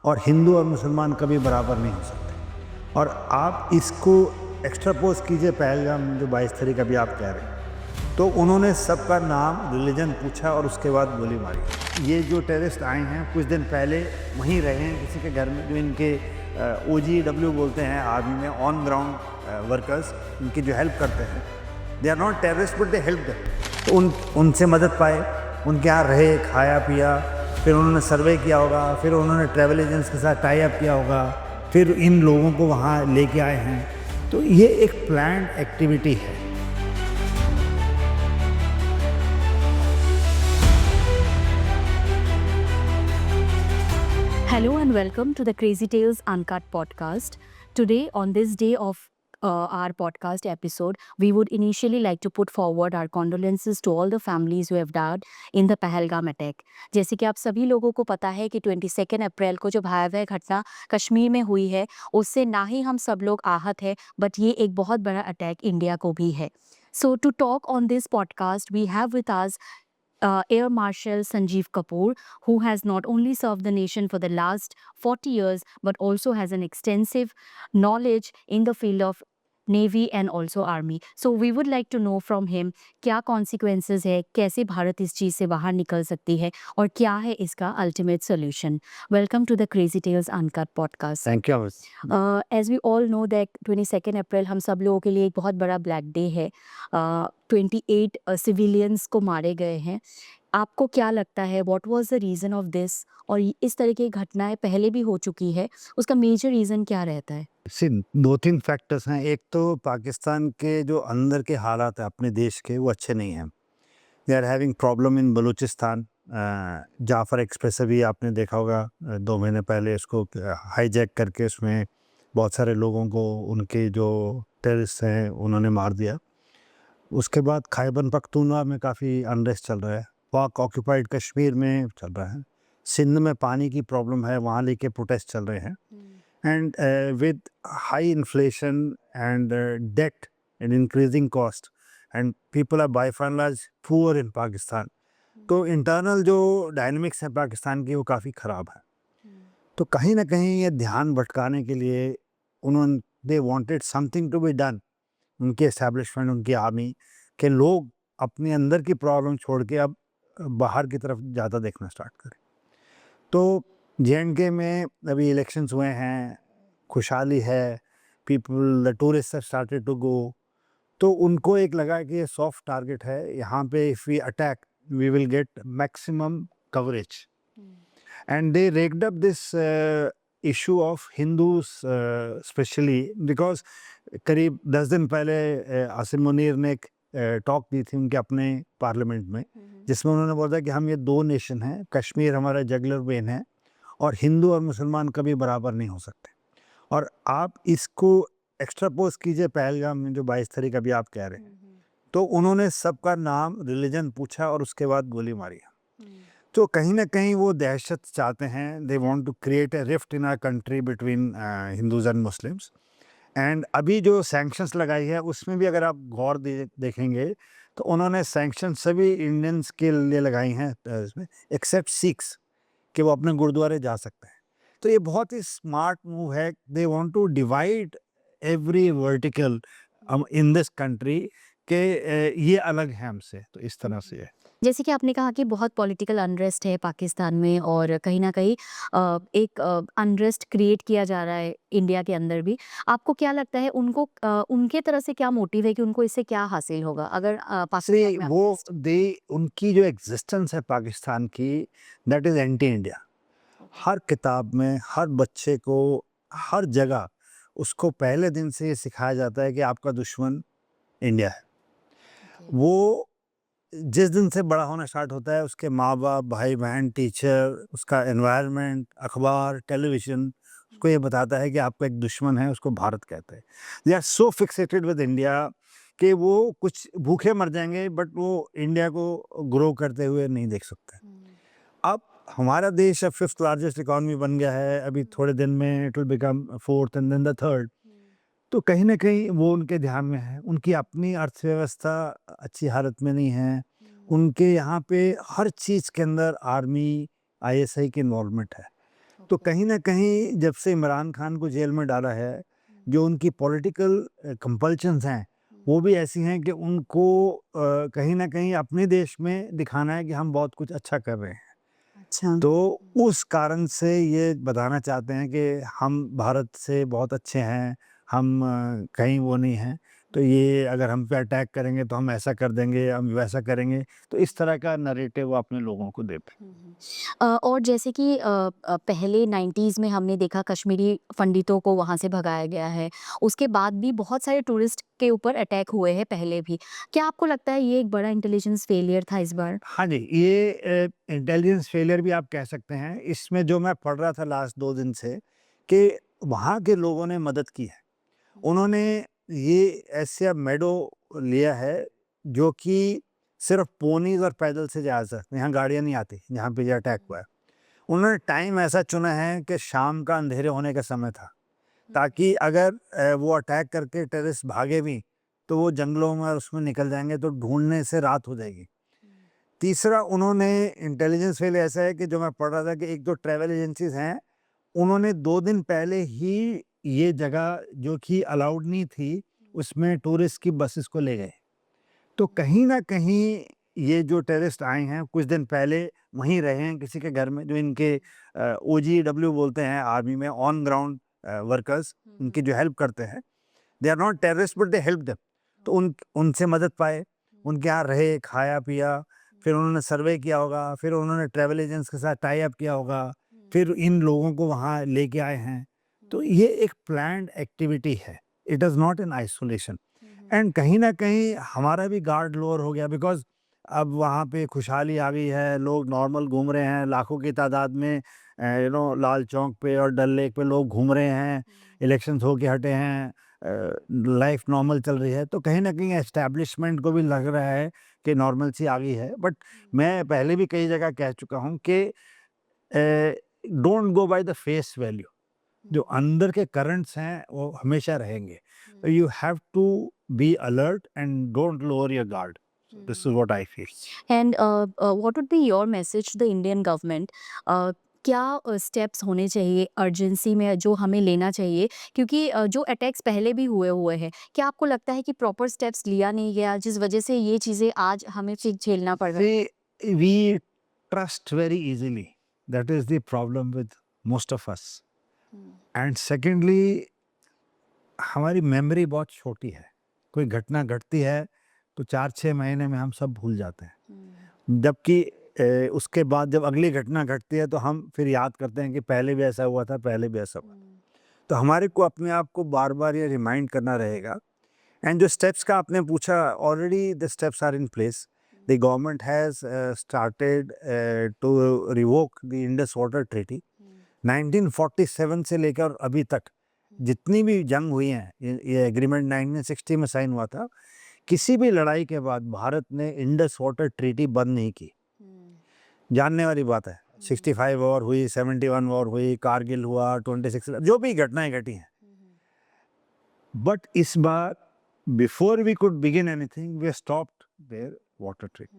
और हिंदू और मुसलमान कभी बराबर नहीं हो सकते। और आप इसको एक्स्ट्रापोज कीजिए पहलगाम जो 22 तारीख अभी आप कह रहे हैं, तो उन्होंने सबका नाम रिलीजन पूछा और उसके बाद गोली मारी। ये जो टेररिस्ट आए हैं कुछ दिन पहले वहीं रहे हैं किसी के घर में, जो इनके OGW बोलते हैं आर्मी में, ऑन ग्राउंड वर्कर्स, इनकी जो हेल्प करते हैं। They are not terrorist but they help them. तो उनसे मदद पाए, उनके यहाँ रहे, खाया पिया, फिर उन्होंने सर्वे किया होगा, फिर उन्होंने ट्रैवल एजेंट्स के साथ टाई अप किया होगा, फिर इन लोगों को वहाँ लेके आए हैं। तो ये एक प्लान्ड एक्टिविटी है। Hello and welcome to the Crazy Tales Uncut podcast. Today, on this day of our podcast episode, we would initially like to put forward our condolences to all the families who have died in the Pahalgam attack. जैसे कि आप सभी लोगों को पता है कि 22 अप्रैल को जो भयावह घटना कश्मीर में हुई है, उससे ना ही हम सब लोग आहत हैं, बट ये एक बहुत बड़ा अटैक इंडिया को भी है. So to talk on this podcast, we have with us Air Marshal Sanjeev Kapoor, who has not only served the nation for the last 40 years, but also has an extensive knowledge in the field of Navy and also Army. So we would like to know from him क्या consequences है, कैसे भारत इस चीज़ से बाहर निकल सकती है और क्या है इसका ultimate solution. Welcome to the Crazy Tales Uncut podcast. Thank you. As we all know that 22 अप्रैल हम सब लोगों के लिए एक बहुत बड़ा ब्लैक डे है. 28 सिविलियंस को मारे गए हैं. आपको क्या लगता है what was the reason of this, और इस तरह की घटनाएं पहले भी हो चुकी है, उसका मेजर रीज़न क्या रहता है? सी 2-3 फैक्टर्स हैं। एक तो पाकिस्तान के जो अंदर के हालात हैं अपने देश के, वो अच्छे नहीं हैं। They are having problem in Balochistan. Jafar express अभी आपने देखा होगा 2 महीने पहले इसको हाईजैक करके उसमें बहुत सारे लोगों को, उनके जो टेररिस्ट हैं उन्होंने मार दिया। उसके बाद खैबर पख्तूनख्वा में काफ़ी अनरेस्ट चल रहा है, पाक ऑक्यूपाइड कश्मीर में चल रहा है, सिंध में पानी की प्रॉब्लम है, वहाँ लेके प्रोटेस्ट चल रहे हैं। And with high inflation and debt and increasing cost, and people are by and large poor in Pakistan, तो इंटरनल जो डायनामिक्स है पाकिस्तान की वो काफ़ी ख़राब है। तो कहीं ना कहीं ये ध्यान भटकाने के लिए उन्होंने they wanted something to be done, उनके एस्टेब्लिशमेंट, उनकी आर्मी के लोग अपने अंदर की प्रॉब्लम छोड़ के अब बाहर की तरफ ज़्यादा देखना स्टार्ट करें। तो JNK में अभी इलेक्शंस हुए हैं, खुशहाली है, people the tourist have started to go. तो उनको एक लगा कि ये सॉफ्ट टारगेट है, यहाँ पे if we attack we will get maximum coverage. And they raked up this issue of Hindus specially, because करीब 10 दिन पहले आसिम मुनीर ने एक टॉक दी थी उनके अपने पार्लियामेंट में, जिसमें उन्होंने बोला कि हम ये 2 नेशन हैं, कश्मीर हमारा जगलर वेन है और हिंदू और मुसलमान कभी बराबर नहीं हो सकते। और आप इसको एक्स्ट्रापोज कीजिए पहलगाम में जो 22 तारीख अभी आप कह रहे हैं, तो उन्होंने सबका नाम रिलीजन पूछा और उसके बाद गोली मारी। तो कहीं ना कहीं वो दहशत चाहते हैं, they want to create a rift in our country between Hindus and Muslims. And अभी जो सैंक्शंस लगाई है उसमें भी अगर आप गौर देखेंगे तो उन्होंने सैंक्शन सभी इंडियंस के लिए लगाई हैं, एक्सेप्ट सिख्स, कि वो अपने गुरुद्वारे जा सकते हैं। तो ये बहुत ही स्मार्ट मूव है। They want to divide every vertical in this country के ये अलग है हमसे, तो इस तरह से है। जैसे कि आपने कहा कि बहुत पॉलिटिकल अनरेस्ट है पाकिस्तान में और कहीं ना कहीं एक अनरेस्ट क्रिएट किया जा रहा है इंडिया के अंदर भी. आपको क्या लगता है उनको उनके तरह से क्या मोटिव है कि उनको इससे क्या हासिल होगा अगर पाकिस्तान में वो unrest- दे उनकी जो एग्जिस्टेंस है पाकिस्तान की, दैट इज़ एंटी इंडिया। हर किताब में, हर बच्चे को, हर जगह उसको पहले दिन से ये सिखाया जाता है कि आपका दुश्मन इंडिया है। Okay. वो जिस दिन से बड़ा होना स्टार्ट होता है, उसके माँ बाप, भाई बहन, टीचर, उसका एनवायरनमेंट, अखबार, टेलीविज़न उसको ये बताता है कि आपका एक दुश्मन है, उसको भारत कहते हैं। They are so fixated with India कि वो कुछ भूखे मर जाएंगे बट वो इंडिया को ग्रो करते हुए नहीं देख सकते। अब हमारा देश अब 5th लार्जेस्ट इकॉनमी बन गया है, अभी थोड़े दिन में it will become 4th and then the 3rd। तो कहीं ना कहीं वो उनके ध्यान में है। उनकी अपनी अर्थव्यवस्था अच्छी हालत में नहीं है, उनके यहाँ पे हर चीज़ के अंदर आर्मी, ISI की इन्वॉल्वमेंट है। तो कहीं न कहीं जब से इमरान खान को जेल में डाला है, जो उनकी पॉलिटिकल कंपल्शंस हैं, वो भी ऐसी हैं कि उनको कहीं न कहीं अपने देश में दिखाना है कि हम बहुत कुछ अच्छा कर रहे हैं। अच्छा। तो उस कारण से ये बताना चाहते हैं कि हम भारत से बहुत अच्छे हैं, हम कहीं वो नहीं हैं, तो ये अगर हम पे अटैक करेंगे तो हम ऐसा कर देंगे, हम वैसा करेंगे, तो इस तरह का नैरेटिव वो अपने लोगों को देते हैं। और जैसे कि पहले 90s में हमने देखा कश्मीरी पंडितों को वहाँ से भगाया गया है। उसके बाद भी बहुत सारे टूरिस्ट के ऊपर अटैक हुए हैं पहले भी। क्या आपको लगता है ये एक बड़ा इंटेलिजेंस फेलियर था इस बार? हाँ जी, ये इंटेलिजेंस फेलियर भी आप कह सकते हैं। इसमें जो मैं पढ़ रहा था लास्ट 2 दिन से कि वहाँ के लोगों ने मदद की है। उन्होंने ये ऐसा मेडो लिया है जो कि सिर्फ़ पोनीज़ और पैदल से जा सकते हैं, यहाँ गाड़ियाँ नहीं आती, जहाँ पे ये अटैक हुआ है। उन्होंने टाइम ऐसा चुना है कि शाम का अंधेरे होने का समय था, ताकि अगर वो अटैक करके टेररिस्ट भागे भी, तो वो जंगलों में और उसमें निकल जाएँगे तो ढूँढने से रात हो जाएगी। तीसरा उन्होंने इंटेलिजेंस फेल ऐसा है कि जो मैं पढ़ रहा था कि एक जो ट्रैवल एजेंसीज़ हैं, उन्होंने 2 दिन पहले ही ये जगह जो कि अलाउड नहीं थी, उसमें टूरिस्ट की बसेस को ले गए। तो कहीं न कहीं ये जो टेररिस्ट आए हैं, कुछ दिन पहले वहीं रहे हैं किसी के घर में, जो इनके ओजीडब्ल्यू बोलते हैं आर्मी में, ऑन ग्राउंड वर्कर्स, उनकी जो हेल्प करते हैं। They are not terrorist but they help them. तो उनसे मदद पाए, उनके यहाँ रहे, खाया-पिया, फिर उन्होंने सर्वे किया होगा, फिर उन्होंने ट्रैवल एजेंट्स के साथ टाई अप किया होगा, फिर इन लोगों को वहाँ लेके आए हैं। तो ये एक प्लान्ड एक्टिविटी है। It is not in isolation. And कहीं न कहीं हमारा भी गार्ड लोअर हो गया, बिकॉज़ अब वहाँ पे खुशहाली आ गई है, लोग नॉर्मल घूम रहे हैं, लाखों की तादाद में लाल चौक पे और डल लेक पे लोग घूम रहे हैं, इलेक्शंस होके हटे हैं, लाइफ नॉर्मल चल रही है। तो कहीं न कहीं एस्टैब्लिशमेंट को भी लग रहा है कि नॉर्मलसी आ गई है। बट मैं पहले भी कई जगह कह चुका हूँ कि don't go by the face value. जो अंदर के करंट्स हैं वो हमेशा रहेंगे। You have to be alert and don't lower your guard. This is what I feel. And what would be your message to the Indian government? क्या steps होने चाहिए अर्जेंसी में जो हमें लेना चाहिए? क्योंकि जो अटैक्स पहले भी हुए हुए हैं, क्या आपको लगता है कि प्रॉपर स्टेप्स लिया नहीं गया जिस वजह से ये चीज़ें आज हमें फिर झेलना पड़ रहा है? See, we trust very easily. That is the problem with most of us. And secondly, हमारी मेमोरी बहुत छोटी है। कोई घटना घटती है तो 4-6 महीने में हम सब भूल जाते हैं। जबकि उसके बाद जब अगली घटना घटती है तो हम फिर याद करते हैं कि पहले भी ऐसा हुआ था, पहले भी ऐसा हुआ था। तो हमारे को अपने आप को बार-बार ये रिमाइंड करना रहेगा। एंड जो स्टेप्स का आपने पूछा, already the steps are in place. The government has started to revoke the Indus water treaty. 1947 से लेकर अभी तक जितनी भी जंग हुई हैं, ये एग्रीमेंट 1960 में साइन हुआ था। किसी भी लड़ाई के बाद भारत ने इंडस वाटर ट्रीटी बंद नहीं की। जानने वाली बात है। 65 वॉर हुई, 71 वॉर हुई, कारगिल हुआ, 26 जो भी घटनाएं घटी हैं। बट इस बार before we could begin anything we stopped their water treat.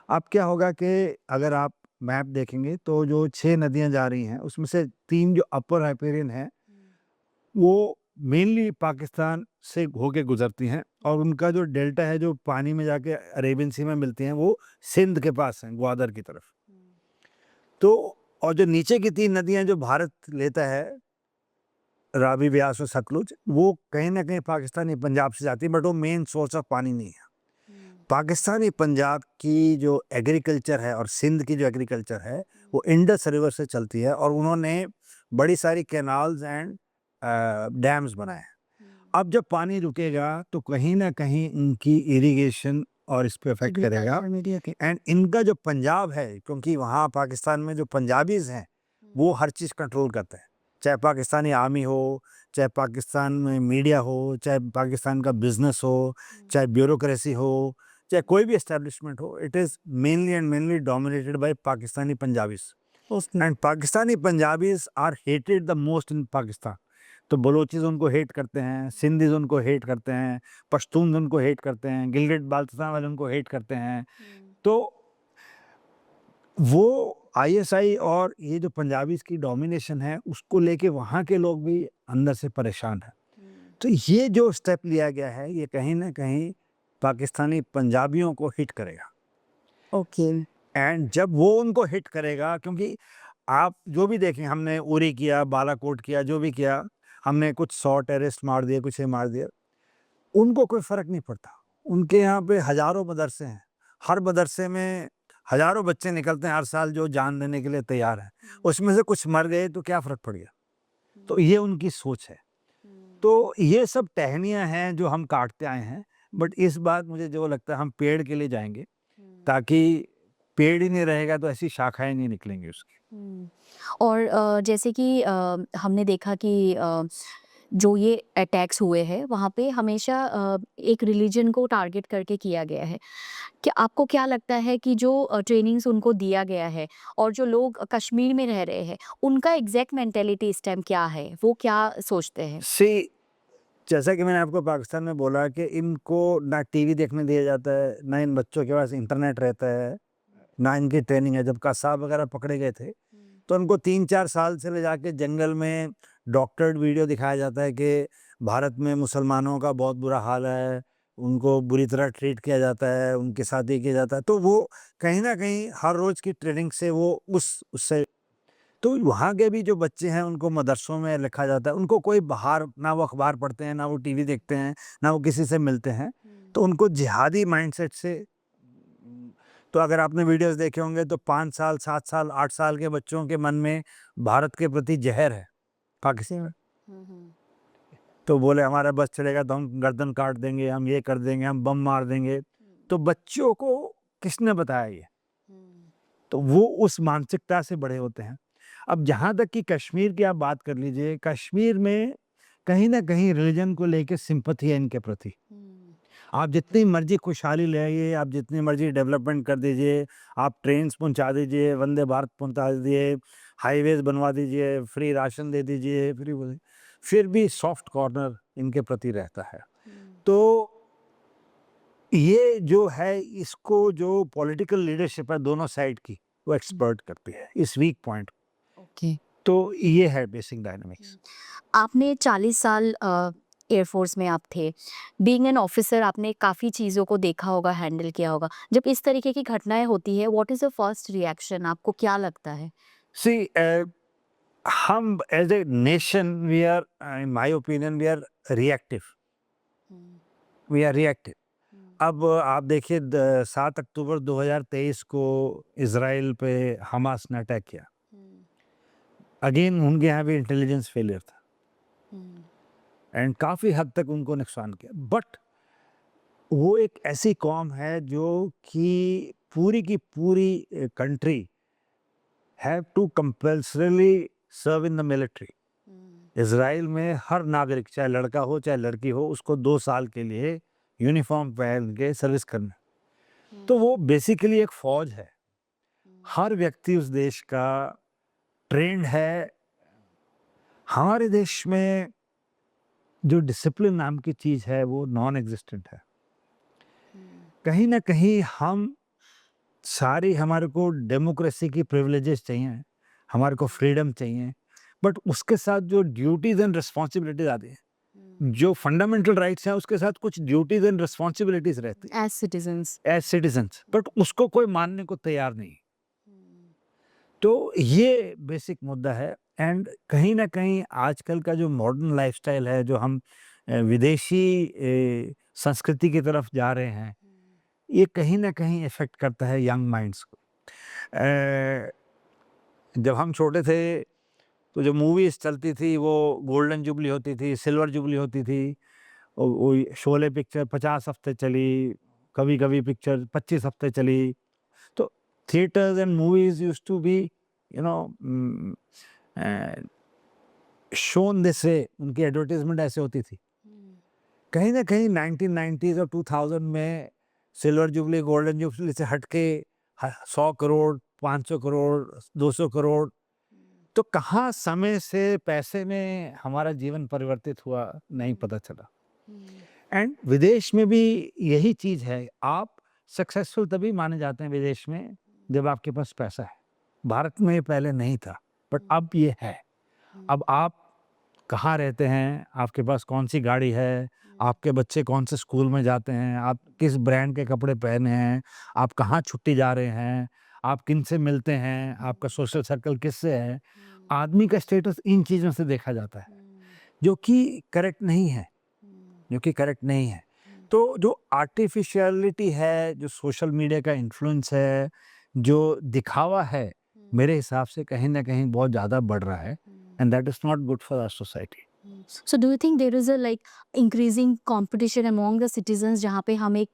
अब क्या होगा कि अगर आप मैप देखेंगे तो जो 6 नदियां जा रही हैं उसमें से 3 जो अपर हाइपेरियन है वो मेनली पाकिस्तान से होके गुजरती हैं, और उनका जो डेल्टा है जो पानी में जाके अरेबियन सी में मिलती हैं वो सिंध के पास हैं, ग्वादर की तरफ। तो और जो नीचे की 3 नदियां जो भारत लेता है, रावी, ब्यास और सतलुज, वो कहीं ना कहीं पाकिस्तानी पंजाब से जाती है, बट वो मेन सोर्स ऑफ पानी नहीं है। पाकिस्तानी पंजाब की जो एग्रीकल्चर है और सिंध की जो एग्रीकल्चर है वो इंडस रिवर से चलती है, और उन्होंने बड़ी सारी कैनाल्स एंड डैम्स बनाए हैं। अब जब पानी रुकेगा तो कहीं ना कहीं इनकी इरिगेशन और इस पे इफेक्ट करेगा। एंड इनका जो पंजाब है, क्योंकि वहाँ पाकिस्तान में जो पंजाबीज हैं वो हर चीज़ कंट्रोल करते हैं, चाहे पाकिस्तानी आर्मी हो, चाहे पाकिस्तान में मीडिया हो, चाहे पाकिस्तान का बिजनेस हो, चाहे ब्यूरोक्रेसी हो, चाहे कोई भी एस्टेब्लिशमेंट हो, it is mainly and mainly dominated by Pakistani Punjabis. And Pakistani Punjabis are hated the most in Pakistan. तो बलोचीज उनको हेट करते हैं, सिंधीज उनको हेट करते हैं, पश्तून उनको हेट करते हैं, गिलगिट बाल्टिस्तान वाले उनको हेट करते हैं। तो वो आईएसआई और ये जो पंजाबीज की डोमिनेशन है उसको लेके वहाँ के लोग भी अंदर से परेशान हैं। तो ये जो स्टेप लिया गया है ये कहीं ना कहीं पाकिस्तानी पंजाबियों को हिट करेगा। ओके। एंड जब वो उनको हिट करेगा, क्योंकि आप जो भी देखें, हमने उरी किया, बालाकोट किया, जो भी किया, हमने कुछ 100 टेररिस्ट मार दिए, कुछ ये मार दिया, उनको कोई फ़र्क नहीं पड़ता। उनके यहाँ पे हज़ारों मदरसे हैं, हर मदरसे में हज़ारों बच्चे निकलते हैं हर साल जो जान देने के लिए तैयार हैं। उसमें से कुछ मर गए तो क्या फ़र्क पड़ गया? तो ये उनकी सोच है। तो ये सब टहनियाँ हैं जो हम काटते आए हैं, बट इस बार मुझे जो लगता है हम पेड़ के लिए जाएँगे, ताकि पेड़ ही नहीं रहेगा तो ऐसी शाखाएँ नहीं निकलेंगी उसकी। और जैसे कि हमने देखा कि जो ये अटैक्स हुए हैं वहाँ पे हमेशा एक रिलीजन को टारगेट करके किया गया है। क्या आपको क्या लगता है कि जो ट्रेनिंग्स उनको दिया गया है और जो लोग कश्मीर में रह रहे हैं उनका एग्जैक्ट मेंटेलिटी इस टाइम क्या है? वो क्या सोचते हैं? सी, जैसा कि मैंने आपको पाकिस्तान में बोला कि इनको ना टीवी देखने दिया जाता है, ना इन बच्चों के पास इंटरनेट रहता है, ना इनकी ट्रेनिंग है। जब कसाब वगैरह पकड़े गए थे तो उनको 3-4 साल से ले जाके जंगल में डॉक्टर्ड वीडियो दिखाया जाता है कि भारत में मुसलमानों का बहुत बुरा हाल है, उनको बुरी तरह ट्रीट किया जाता है, उनके साथ ये किया जाता है। तो वो कहीं न कहीं हर रोज़ की ट्रेनिंग से वो उससे, तो वहाँ के भी जो बच्चे हैं उनको मदरसों में लिखा जाता है। उनको कोई बाहर, ना वो अखबार पढ़ते हैं, ना वो टीवी देखते हैं, ना वो किसी से मिलते हैं। तो उनको जिहादी माइंडसेट से, तो अगर आपने वीडियोज़ देखे होंगे तो 5 साल, 7 साल, 8 साल के बच्चों के मन में भारत के प्रति ज़हर है, पाकिस्तान में। तो बोले हमारा बस चलेगा तो हम गर्दन काट देंगे, हम ये कर देंगे, हम बम मार देंगे। तो बच्चों को किसने बताया ये? तो वो उस मानसिकता से बड़े होते हैं। अब जहाँ तक कि कश्मीर की आप बात कर लीजिए, कश्मीर में कहीं न कहीं रिलीजन को लेके सिम्पैथी है इनके प्रति। आप जितनी मर्ज़ी खुशहाली ले आइए, आप जितनी मर्ज़ी डेवलपमेंट कर दीजिए, आप ट्रेन्स पहुँचा दीजिए, वंदे भारत पहुँचा दीजिए, हाईवेज़ बनवा दीजिए, फ्री राशन दे दीजिए, फ्री वो, फिर भी सॉफ्ट कॉर्नर इनके प्रति रहता है। तो ये जो है, इसको जो पॉलिटिकल लीडरशिप है दोनों साइड की, वो एक्सप्लॉइट करती है इस वीक पॉइंट। ओके। तो ये है बेसिक डायनामिक्स। आपने 40 साल एयरफोर्स में आप थे। बीइंग एन ऑफिसर आपने काफ़ी चीज़ों को देखा होगा, हैंडल किया होगा। जब इस तरीके की घटनाएँ होती है, what is your first reaction? आपको क्या लगता है? सी, हम as a nation we are, in my opinion we are reactive, we are reactive. अब आप देखिए 7 अक्टूबर 2023 को इसराइल पे हमास ने अटैक किया। अगेन उनके यहाँ भी इंटेलिजेंस फेलियर था एंड काफ़ी हद तक उनको नुकसान किया। बट वो एक ऐसी कौम है जो कि पूरी की पूरी country have to compulsorily serve in the military. Israel में हर नागरिक, चाहे लड़का हो चाहे लड़की हो, उसको 2 साल के लिए यूनिफॉर्म पहन के सर्विस करना। तो वो बेसिकली एक फौज है। हर व्यक्ति उस देश का ट्रेंड है। हमारे देश में जो डिसिप्लिन नाम की चीज़ है वो नॉन एग्जिस्टेंट है। कहीं ना कहीं हम सारी, हमारे को डेमोक्रेसी की प्रिविलेजेस चाहिए, हमारे को फ्रीडम चाहिए, बट उसके साथ जो ड्यूटीज एंड रिस्पॉन्सिबिलिटीज आती है, जो फंडामेंटल राइट्स हैं उसके साथ कुछ ड्यूटीज एंड रिस्पॉन्सिबिलिटीज रहती एज़ सिटिज़न्स। है एज सिटीजन्स, बट उसको कोई मानने को तैयार नहीं। तो ये बेसिक मुद्दा है। एंड कहीं ना कहीं आजकल का जो मॉडर्न लाइफस्टाइल है, जो हम विदेशी संस्कृति की तरफ जा रहे हैं, ये कहीं ना कहीं इफेक्ट करता है यंग माइंड्स को। अ, जब हम छोटे थे तो जो मूवीज चलती थी वो गोल्डन जुबली होती थी, सिल्वर जुबली होती थी। वो शोले पिक्चर 50 हफ्ते चली, कभी कभी पिक्चर 25 हफ्ते चली। तो theatres and movies used to be, you know, shown this way, उनकी एडवर्टीजमेंट ऐसे होती थी। कहीं ना कहीं 1990s और 2000 में सिल्वर जुबली गोल्डन जुबली से हटके 100 करोड़, 500 करोड़, 200 करोड़, तो कहाँ समय से पैसे में हमारा जीवन परिवर्तित हुआ नहीं पता चला। एंड विदेश में भी यही चीज़ है। आप सक्सेसफुल तभी माने जाते हैं विदेश में जब आपके पास पैसा है। भारत में ये पहले नहीं था, बट अब ये है। अब आप कहाँ रहते हैं, आपके पास कौन-सी गाड़ी है, आपके बच्चे कौन से स्कूल में जाते हैं, आप किस ब्रांड के कपड़े पहने हैं, आप कहाँ छुट्टी जा रहे हैं, आप किनसे मिलते हैं, आपका सोशल सर्कल किससे है, आदमी का स्टेटस इन चीज़ों से देखा जाता है, जो कि करेक्ट नहीं है, जो कि करेक्ट नहीं है। तो जो आर्टिफ़िशियलिटी है, जो सोशल मीडिया का इन्फ्लुएंस है, जो दिखावा है, मेरे हिसाब से कहीं न कहीं बहुत ज़्यादा बढ़ रहा है, and that is not good for our society. So do you think there is a like increasing competition among the citizens जहाँ पे हम एक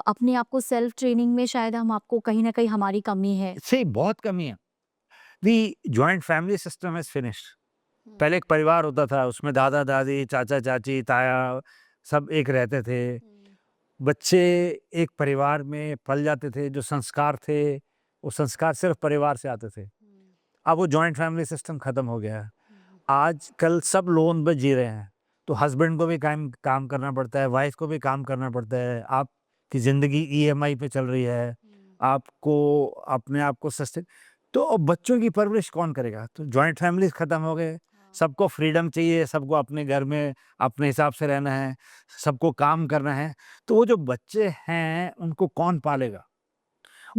अपने आप को सेल्फ ट्रेनिंग में शायद हम आपको कहीं ना कहीं हमारी कमी है? इससे बहुत कमी है। The joint family system is finished. पहले एक परिवार होता था, उसमें दादा-दादी, चाचा-चाची, ताया सब एक रहते थे। बच्चे एक परिवार में पल जाते थे, जो संस्कार थे, वो संस्कार सिर्फ़ परिवार से आते थे। अब वो जॉइंट फैमिली सिस्टम खत्म हो गया है। आजकल सब लोन पे जी रहे हैं, तो हस्बैंड को भी काम काम करना पड़ता है, वाइफ़ को भी काम करना पड़ता है। आपकी ज़िंदगी ईएमआई पे चल रही है, आपको अपने आप को सस्टेन तो अब बच्चों की परवरिश कौन करेगा? तो जॉइंट फैमिलीज़ खत्म हो गए, सबको फ्रीडम चाहिए, सबको अपने घर में अपने हिसाब से रहना है, सबको काम करना है, तो वो जो बच्चे हैं, उनको कौन पालेगा?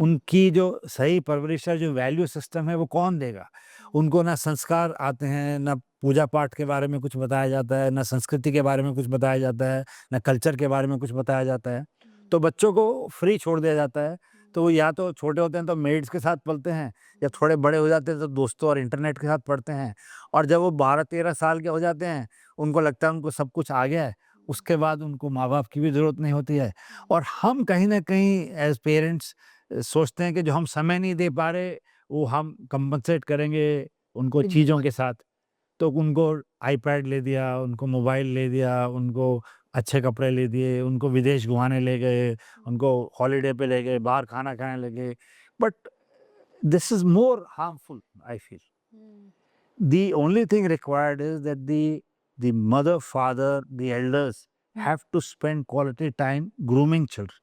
उनकी जो सही परवरिश है, जो वैल्यू सिस्टम है, वो कौन देगा? उनको ना संस्कार आते हैं, ना पूजा-पाठ के बारे में कुछ बताया जाता है, ना संस्कृति के बारे में कुछ बताया जाता है, ना कल्चर के बारे में कुछ बताया जाता है। तो बच्चों को फ्री छोड़ दिया जाता है, तो वो या तो छोटे होते हैं तो मेड्स के साथ पलते हैं, या थोड़े बड़े हो जाते हैं तो दोस्तों और इंटरनेट के साथ पढ़ते हैं। और जब वो 12-13 साल के हो जाते हैं, उनको लगता है उनको सब कुछ आ गया है, उसके बाद उनको माँ-बाप की भी ज़रूरत नहीं होती है। और हम कहीं न कहीं एज़ पेरेंट्स सोचते हैं कि जो हम समय नहीं दे पा रहे, वो हम कंपनसेट करेंगे उनको चीज़ों के साथ। तो उनको आईपैड ले दिया, उनको मोबाइल ले दिया, उनको अच्छे कपड़े ले दिए, उनको विदेश घुमाने ले गए, उनको हॉलिडे पे ले गए, बाहर खाना खाने ले गए। But this is more harmful I feel. The only thing required is that the mother, father, the elders have to spend quality time grooming children.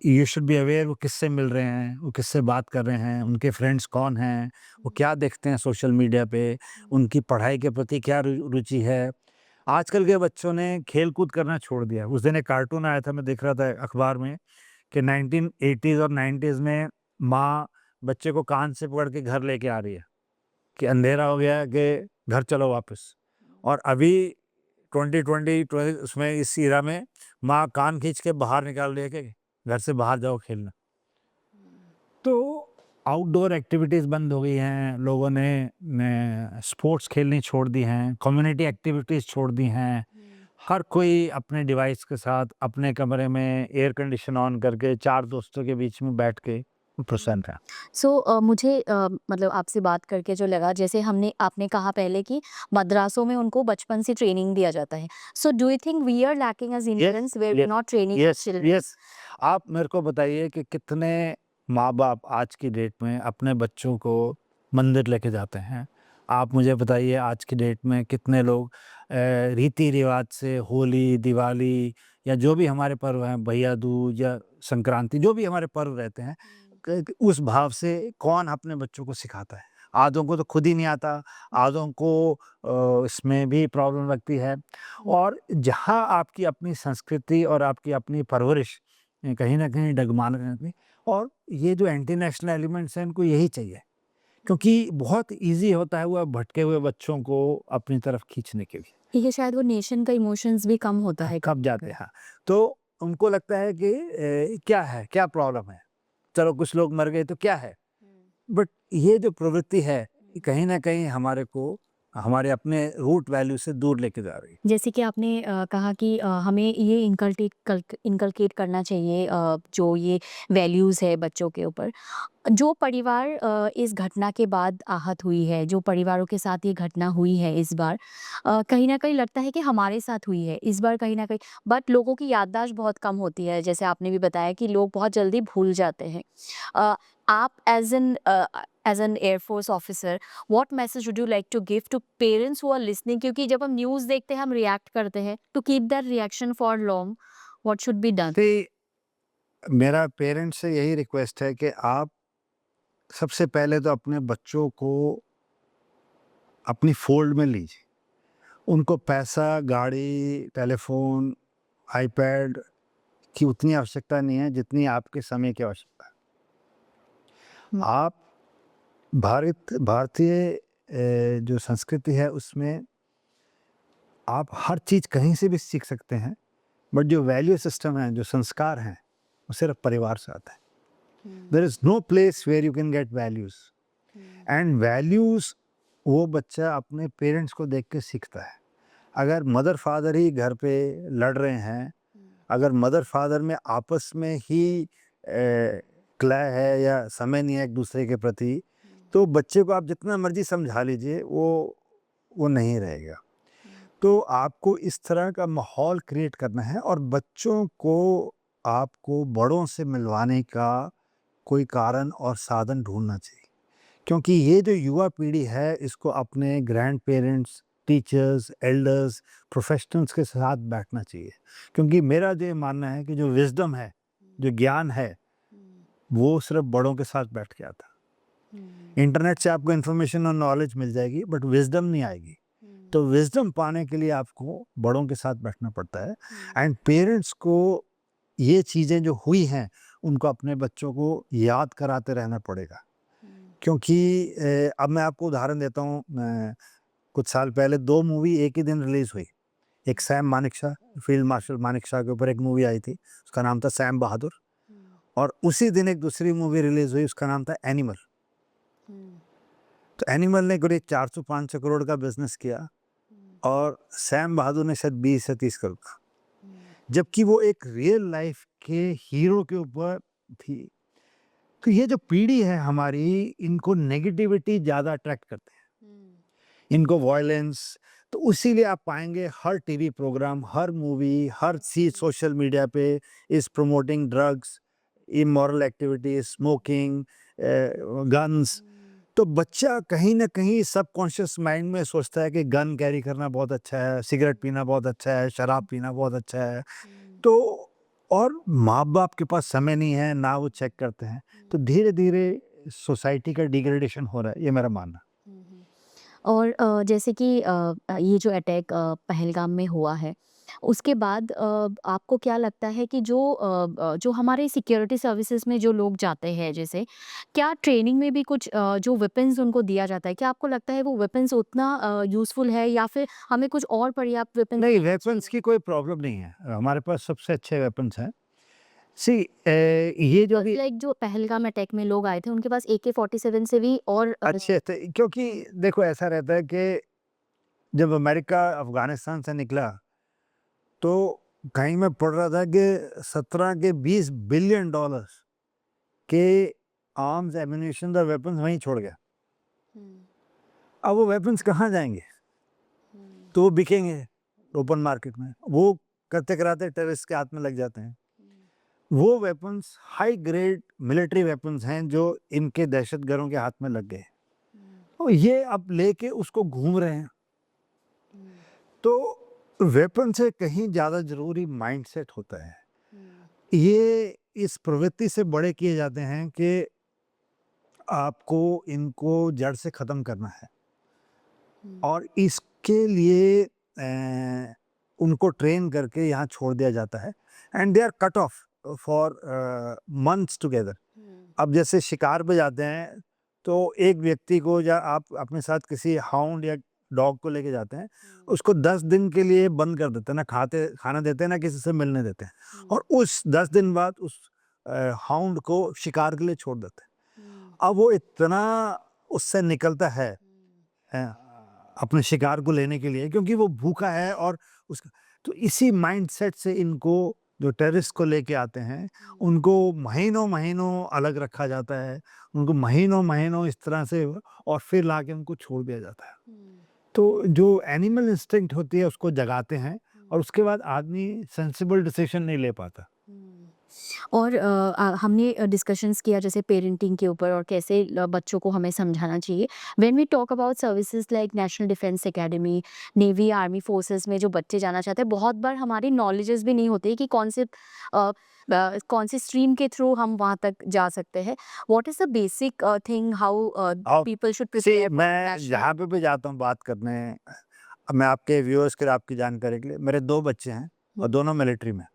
You should be aware वो किससे मिल रहे हैं, वो किससे बात कर रहे हैं, उनके फ्रेंड्स कौन हैं, वो क्या देखते हैं सोशल मीडिया पे, उनकी पढ़ाई के प्रति क्या रुचि है। आजकल के बच्चों ने खेल-कूद करना छोड़ दिया है। उस दिन एक कार्टून आया था, मैं देख रहा था अखबार में कि 1980s और 90s में माँ बच्चे को कान से पकड़ के घर लेके आ रही है। कि अंधेरा हो गया है कि घर चलो वापस। और अभी 2020 उसमें इस ईरा में माँ कान खींच के बाहर निकाल रही है कि घर से बाहर जाओ खेलना। तो आउटडोर एक्टिविटीज़ बंद हो गई हैं, लोगों ने स्पोर्ट्स खेलनी छोड़ दी हैं, कम्युनिटी एक्टिविटीज़ छोड़ दी हैं। हर कोई अपने डिवाइस के साथ अपने कमरे में एयर कंडीशन ऑन करके 4 दोस्तों के बीच में बैठ के प्रसन्न है। सो मुझे मतलब आपसे बात करके जो लगा जैसे हमने आपने कहा पहले कि मद्रासों में उनको बचपन से ट्रेनिंग दिया जाता है। So do you think we are lacking as Indians where we are not training yes, children? Yes. आप मेरे को बताइए कि कितने माँ-बाप आज की डेट में अपने बच्चों को मंदिर लेके जाते हैं? आप मुझे बताइए आज की डेट में कितने लोग रीति-रिवाज से होली, दिवाली या जो भी हमारे पर्व हैं, भैया दूज या संक्रांति, जो भी हमारे पर्व रहते हैं, क उस भाव से कौन अपने बच्चों को सिखाता है? आधों को तो खुद ही नहीं आता, आधों को इसमें भी प्रॉब्लम लगती है। और जहाँ आपकी अपनी संस्कृति और आपकी अपनी परवरिश कहीं न कहीं डगमगाने लगती, और ये जो एंटी नेशनल एलिमेंट्स हैं इनको यही चाहिए, क्योंकि बहुत ईज़ी होता है वो भटके हुए बच्चों को अपनी तरफ खींचने के लिए। ये शायद वो नेशन का इमोशंस भी कम होता है कब जाते हैं, हाँ। तो उनको लगता है कि क्या है, क्या प्रॉब्लम है? चलो कुछ लोग मर गए तो क्या है? बट ये जो प्रवृत्ति है, ये कहीं न कहीं हमारे को हमारे अपने रूट वैल्यू से दूर लेके जा रही है। जैसे कि आपने कहा कि हमें ये इनकलकेट करना चाहिए जो ये वैल्यूज़ है बच्चों के ऊपर। जो परिवार इस घटना के बाद आहत हुई है, जो परिवारों के साथ ये घटना हुई है इस बार, कहीं न कहीं लगता है कि हमारे साथ हुई है, इस बार कहीं न कहीं बट लोगों की याददाश्त बहुत कम होती है, जैसे आपने भी बताया कि लोग बहुत जल्दी भूल जाते हैं। आप as an air force officer, what message would you like to give to parents who are listening? क्योंकि जब हम न्यूज़ देखते हैं, हम रिएक्ट करते हैं, to keep that reaction for long, what should be done? See मेरा पेरेंट्स से यही रिक्वेस्ट है कि आप सबसे पहले तो अपने बच्चों को अपनी फोल्ड में लीजिए। उनको पैसा, गाड़ी, टेलीफोन, आईपैड की उतनी आवश्यकता नहीं है जितनी आपके समय की आवश्यकता है। हम्म। आप भारतीय जो संस्कृति है उसमें आप हर चीज़ कहीं से भी सीख सकते हैं, बट जो वैल्यू सिस्टम है, जो संस्कार हैं, वो सिर्फ परिवार से आता है। There is no place where you can get values, and values वो बच्चा अपने पेरेंट्स को देख के सीखता है। अगर मदर फादर ही घर पे लड़ रहे हैं, अगर मदर फादर में आपस में ही क्लह है या समय नहीं है एक दूसरे के प्रति, तो बच्चे को आप जितना मर्जी समझा लीजिए वो नहीं रहेगा। तो आपको इस तरह का माहौल क्रिएट करना है और बच्चों को आपको बड़ों से मिलवाने का कोई कारण और साधन ढूंढना चाहिए, क्योंकि ये जो युवा पीढ़ी है इसको अपने grand parents, teachers, elders, professionals के साथ बैठना चाहिए। क्योंकि मेरा जो ये मानना है कि जो विजडम है, जो ज्ञान है, वो सिर्फ बड़ों के साथ बैठ के आता है। इंटरनेट से आपको इन्फॉर्मेशन और नॉलेज मिल जाएगी, बट विजडम नहीं आएगी। तो विजडम पाने के लिए आपको बड़ों के साथ बैठना पड़ता है, एंड पेरेंट्स को ये चीज़ें जो हुई हैं उनको अपने बच्चों को याद कराते रहना पड़ेगा। क्योंकि अब मैं आपको उदाहरण देता हूँ, कुछ साल पहले 2 मूवी एक ही दिन रिलीज़ हुई। एक Sam Manekshaw, field marshal Manekshaw के ऊपर एक मूवी आई थी, उसका नाम था सैम बहादुर, और उसी दिन एक दूसरी मूवी रिलीज़ हुई, उसका नाम था एनिमल। तो एनिमल ने करीब 400-500 करोड़ का बिज़नेस किया और सैम बहादुर ने शायद 20 या 30 करोड़ का, जबकि वो एक रियल लाइफ के हीरो के ऊपर थी। तो ये जो पीढ़ी है हमारी, इनको नेगेटिविटी ज़्यादा अट्रैक्ट करते हैं, इनको वायलेंस। तो इसीलिए आप पाएंगे हर टीवी प्रोग्राम, हर मूवी, हर चीज़ सोशल मीडिया पे is promoting drugs, immoral activities, smoking, guns. तो बच्चा कहीं ना कहीं सबकॉन्शियस माइंड में सोचता है कि गन कैरी करना बहुत अच्छा है, सिगरेट पीना बहुत अच्छा है, शराब पीना बहुत अच्छा है। तो और माँ बाप के पास समय नहीं है, ना वो चेक करते हैं। तो धीरे धीरे सोसाइटी का डिग्रेडेशन हो रहा है, ये मेरा मानना। और जैसे कि ये जो अटैक पहलगाम में हुआ है, उसके बाद आपको क्या लगता है कि जो हमारे सिक्योरिटी सर्विसेज़ में जो लोग जाते हैं जैसे, क्या ट्रेनिंग में भी कुछ जो वेपन्स उनको दिया जाता है, क्या आपको लगता है वो वेपन्स उतना यूज़फुल है या फिर हमें कुछ और पर्याप्त वेपन्स नहीं, देना वेपन्स चाहिए? की कोई प्रॉब्लम नहीं है, हमारे पास सबसे अच्छे वेपन्स हैं। सी ये जो अभी लाइक जो पहलगाम अटैक में लोग आए थे उनके पास AK-47 से भी और अच्छे थे, क्योंकि देखो ऐसा रहता है कि जब अमेरिका अफगानिस्तान से निकला तो कहीं मैं पढ़ रहा था कि 17 के 20 बिलियन डॉलर्स के आर्म्स, एम्यूनेशन और वेपन्स वहीं छोड़ गया। अब वो वेपन्स कहाँ जाएंगे? तो वो बिकेंगे ओपन मार्केट में, वो करते कराते टेररिस्ट के हाथ में लग जाते हैं। वो weapons high grade military weapons हैं जो इनके दहशतगर्दों के हाथ में लग गए, और ये अब लेके उसको घूम रहे हैं। तो वेपन से कहीं ज़्यादा ज़रूरी माइंडसेट होता है। ये इस प्रवृत्ति से बड़े किए जाते हैं कि आपको इनको जड़ से ख़त्म करना है, और इसके लिए उनको ट्रेन करके यहाँ छोड़ दिया जाता है, and they are cut off for months together. अब जैसे शिकार पे जाते हैं तो एक व्यक्ति को, या आप अपने साथ किसी हाउंड या डॉग को लेके जाते हैं, उसको 10 दिन के लिए बंद कर देते हैं, ना खाना देते हैं, ना किसी से मिलने देते हैं, और उस 10 दिन बाद उस हाउंड को शिकार के लिए छोड़ देते हैं। अब वो इतना उससे निकलता है अपने शिकार को लेने के लिए, क्योंकि वो भूखा है, और उसका तो इसी माइंडसेट से इनको जो टेररिस्ट को लेके आते हैं उनको महीनों महीनों अलग रखा जाता है, उनको महीनों महीनों इस तरह से, और फिर लाके उनको छोड़ दिया जाता है। तो जो एनिमल इंस्टिंक्ट होती है उसको जगाते हैं, और उसके बाद आदमी सेंसिबल डिसीजन नहीं ले पाता। और हमने डिस्कशंस किया जैसे पेरेंटिंग के ऊपर और कैसे बच्चों को हमें समझाना चाहिए। When we talk about services like national defence academy, navy, army forces में जो बच्चे जाना चाहते हैं, बहुत बार हमारी नॉलेजेस भी नहीं होती कि कौन सी स्ट्रीम के थ्रू हम वहाँ तक जा सकते हैं। What is the basic thing how और people should see prepare for मैं नेशनल? जहाँ पे भी जाता हूँ बात करने, मैं आपके व्यूअर्स के लिए, आपकी जानकारी के लिए, मेरे 2 बच्चे हैं और दोनों मिलिट्री में हैं।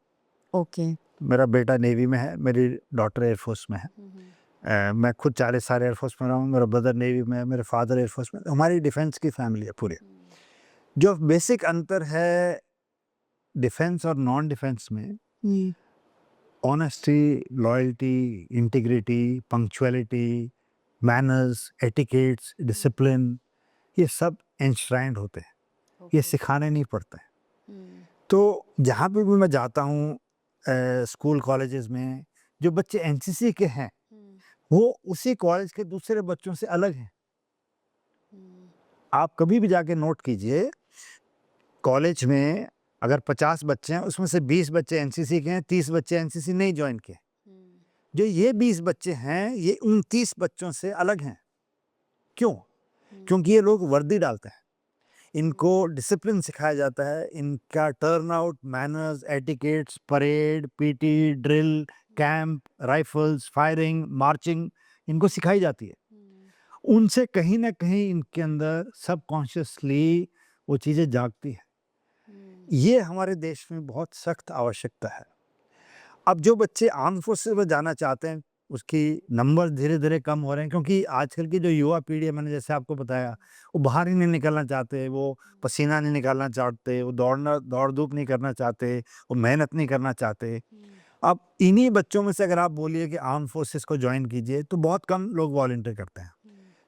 ओके। मेरा बेटा नेवी में है, मेरी डॉटर एयरफोर्स में है। मैं खुद 40 साल एयरफोर्स में रहा हूँ, मेरा ब्रदर नेवी में है, मेरे फादर एयरफोर्स में। हमारी डिफेंस की फैमिली है पूरी। जो बेसिक अंतर है डिफेंस और नॉन डिफेंस में, honesty, loyalty, integrity, punctuality, manners, etiquettes, discipline, ये सब एनश्राइंड होते हैं। ये सिखाने नहीं पड़ते हैं। तो जहाँ पे भी मैं जाता हूँ स्कूल कॉलेजेस में, जो बच्चे एनसीसी के हैं वो उसी कॉलेज के दूसरे बच्चों से अलग हैं। आप कभी भी जाके नोट कीजिए, कॉलेज में अगर 50 बच्चे हैं उसमें से 20 बच्चे एनसीसी के हैं, 30 बच्चे एनसीसी नहीं ज्वाइन किए। जो ये 20 बच्चे हैं ये उन 30 बच्चों से अलग हैं। क्यों? क्योंकि ये लोग वर्दी डालते हैं, इनको डिसिप्लिन सिखाया जाता है, इनका turn out, manners, etiquettes, parade, PT, drill, camp, rifles, firing, marching इनको सिखाई जाती है। उनसे कहीं ना कहीं इनके अंदर सबकॉन्शियसली वो चीज़ें जागती है। ये हमारे देश में बहुत सख्त आवश्यकता है। अब जो बच्चे आर्म फोर्सेस में जाना चाहते हैं उसकी नंबर धीरे धीरे कम हो रहे हैं, क्योंकि आजकल की जो युवा पीढ़ी है, मैंने जैसे आपको बताया, वो बाहर ही नहीं निकलना चाहते, वो पसीना नहीं निकालना चाहते, वो दौड़ धूप नहीं करना चाहते, वो मेहनत नहीं करना चाहते। अब इन्हीं बच्चों में से अगर आप बोलिए कि आर्म फोर्सेस को ज्वाइन कीजिए तो बहुत कम लोग वॉलंटियर करते हैं।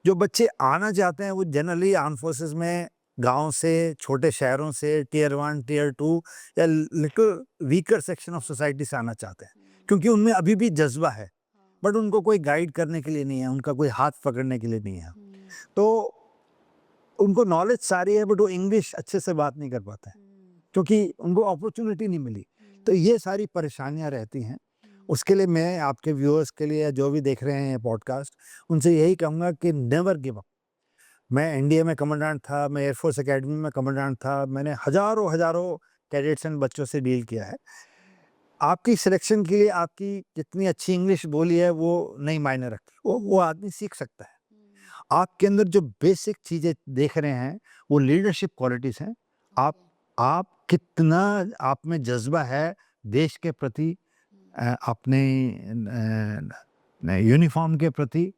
जो बच्चे आना चाहते हैं वो जनरली आर्म फोर्सेस में गांव से, छोटे शहरों से, टियर 1, टियर 2 या little weaker section of society से आना चाहते हैं, क्योंकि उनमें अभी भी जज्बा है, बट उनको कोई गाइड करने के लिए नहीं है, उनका कोई हाथ पकड़ने के लिए नहीं है। तो उनको नॉलेज सारी है बट वो इंग्लिश अच्छे से बात नहीं कर पाते हैं, क्योंकि उनको अपॉर्चुनिटी नहीं मिली। तो ये सारी परेशानियां रहती हैं। उसके लिए मैं आपके व्यूअर्स के लिए, या जो भी देख रहे हैं पॉडकास्ट, उनसे यही कहूँगा कि नेवर गिव अप। मैं एनडीए में कमांडेंट था, मैं एयरफोर्स एकेडमी में कमांडेंट था, मैंने हज़ारों हज़ारों कैडेट्स एंड बच्चों से डील किया है। आपकी सिलेक्शन के लिए आपकी जितनी अच्छी इंग्लिश बोली है वो नहीं मायने रखती, वो आदमी सीख सकता है। आपके अंदर जो बेसिक चीज़ें देख रहे हैं वो लीडरशिप क्वालिटीज़ हैं। आप कितना, आप में जज्बा है देश के प्रति, अपने यूनिफॉर्म के प्रति,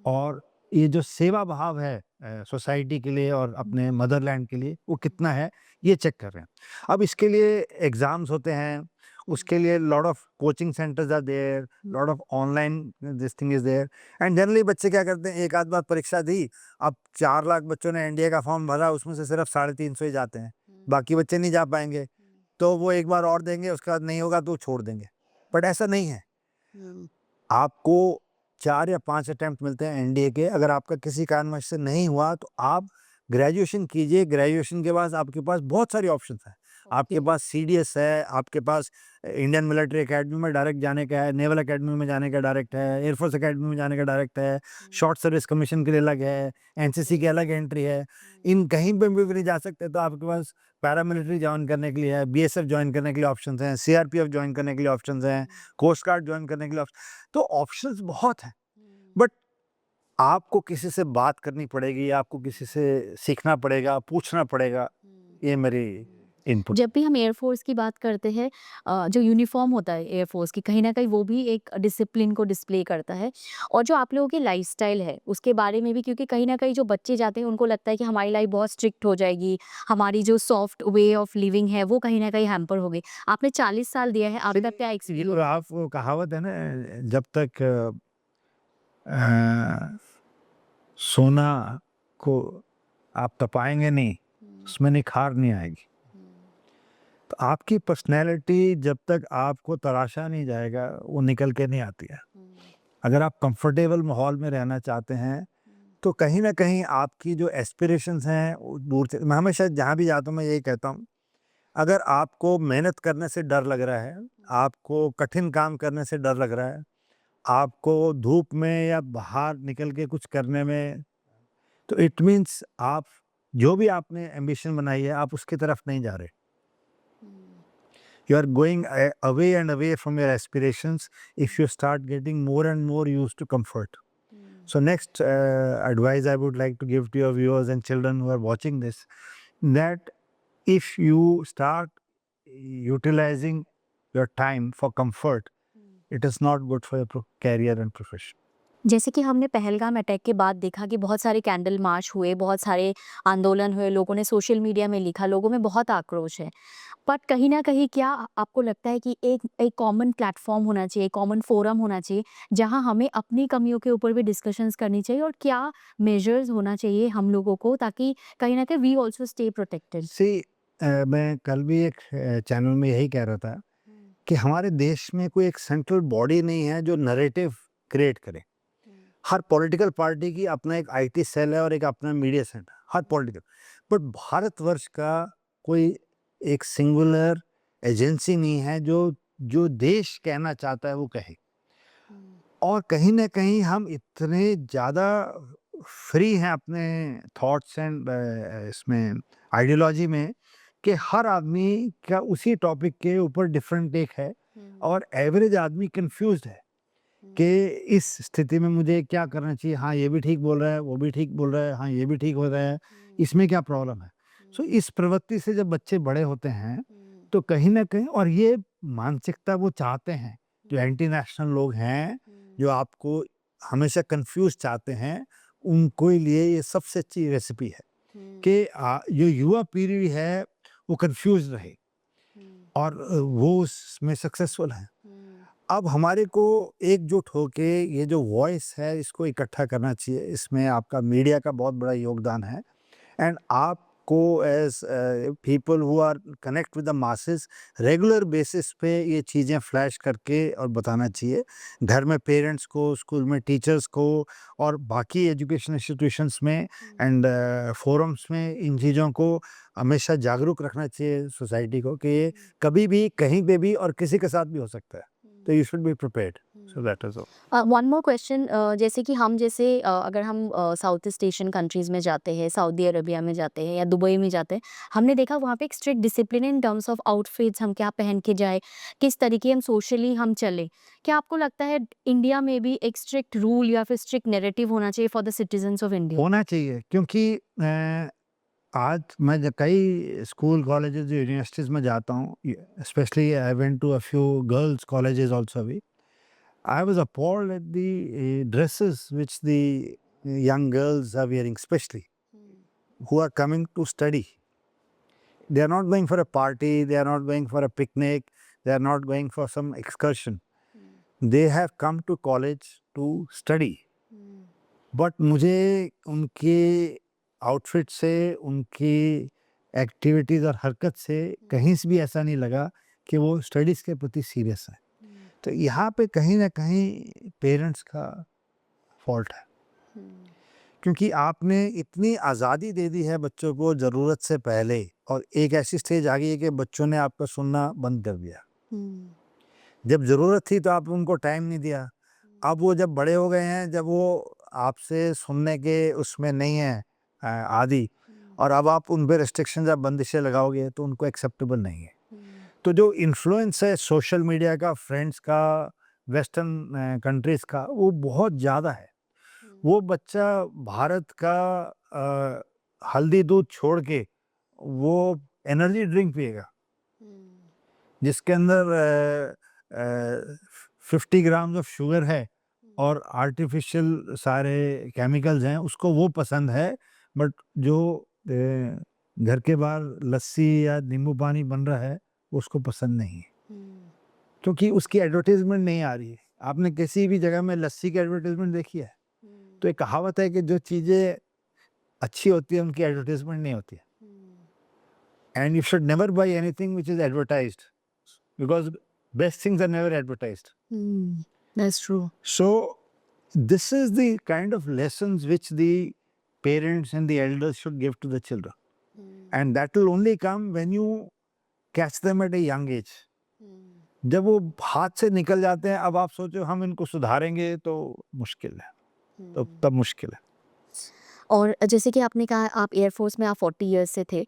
और ये जो सेवा भाव है सोसाइटी के लिए और अपने मदरलैंड के लिए, वो कितना है, ये चेक कर रहे हैं। अब इसके लिए एग्ज़ाम्स होते हैं, उसके लिए lot of coaching centres are there, lot of online this thing is there, and generally बच्चे क्या करते हैं, एक आध बार परीक्षा दी, अब 4 लाख बच्चों ने एनडीए का फॉर्म भरा, उसमें से सिर्फ 350 ही जाते हैं, बाकी बच्चे नहीं जा पाएंगे। तो वो एक बार और देंगे, उसके बाद नहीं होगा तो छोड़ देंगे। बट ऐसा नहीं है, आपको 4 या 5 अटेम्प्ट मिलते हैं एनडीए के। अगर आपका किसी कारणवश से नहीं हुआ तो आप ग्रेजुएशन कीजिए। ग्रेजुएशन के बाद आपके पास बहुत सारी ऑप्शंस हैं। आपके पास सीडीएस है, आपके पास इंडियन मिलिट्री एकेडमी में डायरेक्ट जाने का है, नेवल एकेडमी में जाने का डायरेक्ट है, एयरफोर्स एकेडमी में जाने का डायरेक्ट है, शॉर्ट सर्विस कमीशन के लिए अलग है, एनसीसी की अलग एंट्री है। इन कहीं पे भी नहीं जा सकते तो आपके पास पैरामिलिट्री ज्वाइन करने के लिए है, बीएसएफ ज्वाइन करने के लिए ऑप्शंस हैं, सीआरपीएफ ज्वाइन करने के लिए ऑप्शंस हैं, कोस्ट गार्ड ज्वाइन करने के लिए तो ऑप्शंस बहुत हैं। बट आपको किसी से बात करनी पड़ेगी, आपको किसी से सीखना पड़ेगा, पूछना पड़ेगा। ये मेरी इनपुट। जब भी हम एयरफोर्स की बात करते हैं, जो यूनिफॉर्म होता है एयरफोर्स की, कहीं ना कहीं वो भी एक डिसिप्लिन को डिस्प्ले करता है। और जो आप लोगों की लाइफस्टाइल है उसके बारे में भी, क्योंकि कहीं ना कहीं जो बच्चे जाते हैं उनको लगता है कि हमारी लाइफ बहुत स्ट्रिक्ट हो जाएगी, हमारी जो सॉफ्ट वे ऑफ लिविंग है वो कहीं ना कहीं हैम्पर हो गई। आपने 40 साल दिया है, आपका क्या ये एक्सपीरियंस? आप, वो कहावत है ना, जब तक सोना को आप तपाएंगे नहीं, उसमें निखार नहीं आएगी। तो आपकी पर्सनैलिटी जब तक आपको तराशा नहीं जाएगा वो निकल के नहीं आती है। अगर आप कंफर्टेबल माहौल में रहना चाहते हैं तो कहीं ना कहीं आपकी जो एस्पिरेशंस हैं वो दूर से, मैं हमेशा जहाँ भी जाता हूँ मैं यही कहता हूँ, अगर आपको मेहनत करने से डर लग रहा है, आपको कठिन काम करने से डर लग रहा है, आपको धूप में या बाहर निकल के कुछ करने में, तो इट मीन्स आप जो भी आपने एम्बिशन बनाई है, आप उसकी तरफ नहीं जा रहे। You are going away and away from your aspirations if you start getting more and more used to comfort. So next advice I would like to give to your viewers and children who are watching this, that if you start utilizing your time for comfort, it is not good for your career and profession. जैसे कि हमने Pahalgam attack के बाद देखा कि बहुत सारे candle march हुए, बहुत सारे आंदोलन हुए, लोगों ने सोशल मीडिया में लिखा, लोगों में बहुत आक्रोश है। बट कहीं न कहीं क्या आपको लगता है कि एक एक कॉमन प्लेटफ़ॉर्म होना चाहिए, कॉमन फोरम होना चाहिए, जहाँ हमें अपनी कमियों के ऊपर भी डिस्कशंस करनी चाहिए और क्या मेजर्स होना चाहिए हम लोगों को, ताकि कहीं न कहीं we also stay protected? See, मैं कल भी एक चैनल में यही कह रहा था कि हमारे देश में कोई एक सेंट्रल बॉडी नहीं है जो नैरेटिव क्रिएट करे। हर पॉलिटिकल पार्टी की अपना एक आईटी सेल है और एक अपना मीडिया सेल है, हर पॉलिटिकल। बट भारतवर्ष का कोई एक सिंगुलर एजेंसी नहीं है जो जो देश कहना चाहता है वो कहे। और कहीं न कहीं हम इतने ज़्यादा फ्री हैं अपने थॉट्स एंड इसमें आइडियोलॉजी में कि हर आदमी का उसी टॉपिक के ऊपर डिफरेंट टेक है और एवरेज आदमी कंफ्यूज्ड है कि इस स्थिति में मुझे क्या करना चाहिए। हाँ, ये भी ठीक बोल रहा है, वो भी ठीक बोल रहा है, हाँ, ये भी ठीक हो रहा है, इसमें क्या प्रॉब्लम है? सो इस प्रवृत्ति से जब बच्चे बड़े होते हैं, तो कहीं न कहीं और ये मानसिकता वो चाहते हैं, जो एंटी नेशनल लोग हैं, जो आपको हमेशा कन्फ्यूज़ चाहते हैं, उनको लिए ये सबसे अच्छी रेसिपी है कि जो युवा पीढ़ी है, वो कन्फ्यूज़ रहे और वो उसमें सक्सेसफुल हैं। अब हमारे को एकजुट होके ये जो वॉइस है इसको इकट्ठा करना चाहिए। इसमें आपका मीडिया का बहुत बड़ा योगदान है एंड आपको as people who are connect with the masses regular basis पे ये चीज़ें फ्लैश करके और बताना चाहिए। घर में पेरेंट्स को, स्कूल में टीचर्स को और बाकी एजुकेशन इंस्टीट्यूशंस में एंड फोरम्स में इन चीज़ों को हमेशा जागरूक रखना चाहिए सोसाइटी को कि ये कभी भी, कहीं पे भी और किसी के साथ भी हो सकता है। तो you should be prepared. So that is all. One more question, जैसे कि हम अगर हम साउथ ईस्ट एशियन कंट्रीज़ में जाते हैं, सऊदी अरेबिया में जाते हैं या दुबई में जाते हैं, हमने देखा वहाँ पे एक strict discipline in terms of outfits, हम क्या पहन के जाए, किस तरीके हम सोशली हम चले। क्या आपको लगता है इंडिया में भी एक स्ट्रिक्ट रूल या फिर स्ट्रिक्ट नैरेटिव होना चाहिए for the citizens of India? होना चाहिए क्योंकि आज मैं कई स्कूल, कॉलेजेस, यूनिवर्सिटीज़ में जाता हूँ, specially I went to a few girls colleges also अभी। I was appalled at the dresses which the young girls are wearing, especially who are coming to study. They are not going for a party, they are not going for a picnic, they are not going for some excursion. They have come to college to study. But मुझे उनके outfit से, उनकी activities और हरकत से कहीं से भी ऐसा नहीं लगा कि वो स्टडीज़ के प्रति सीरियस है। तो यहाँ पे कहीं न कहीं पेरेंट्स का फॉल्ट है क्योंकि आपने इतनी आज़ादी दे दी है बच्चों को ज़रूरत से पहले और एक ऐसी स्टेज आ गई है कि बच्चों ने आपका सुनना बंद कर दिया। जब ज़रूरत थी तो आपने उनको टाइम नहीं दिया। अब वो जब बड़े हो गए हैं, जब वो आपसे सुनने के उसमें नहीं है आदी, और अब आप उन पे रिस्ट्रिक्शंस या बंदिशें लगाओगे तो उनको एक्सेप्टेबल नहीं है। तो जो इन्फ्लुएंस है सोशल मीडिया का, फ्रेंड्स का, वेस्टर्न कंट्रीज़ का, वो बहुत ज़्यादा है। वो बच्चा भारत का हल्दी दूध छोड़ के वो एनर्जी ड्रिंक पिएगा जिसके अंदर 50 ग्राम्स ऑफ शुगर है और आर्टिफिशियल सारे केमिकल्स हैं, उसको वो पसंद है। बट जो घर के बाहर लस्सी या नींबू पानी बन रहा है उसको पसंद नहीं है क्योंकि उसकी एडवर्टाइजमेंट नहीं आ रही है। आपने किसी भी जगह में लस्सी की एडवर्टाइजमेंट देखी है? तो एक कहावत है कि जो चीज़ें अच्छी होती है उनकी एडवर्टाइजमेंट नहीं होती है। And you should never buy anything which is advertised because best things are never advertised. That's true. So this is the kind of lessons which the parents and the elders should give to the children. And that will only come when you catch them at a young age. जब वो हाथ से निकल जाते हैं, अब आप सोचो हम इनको सुधारेंगे तो मुश्किल है, तो तब मुश्किल है। और जैसे कि आपने कहा आप एयरफोर्स में आप 40 इयर्स से थे।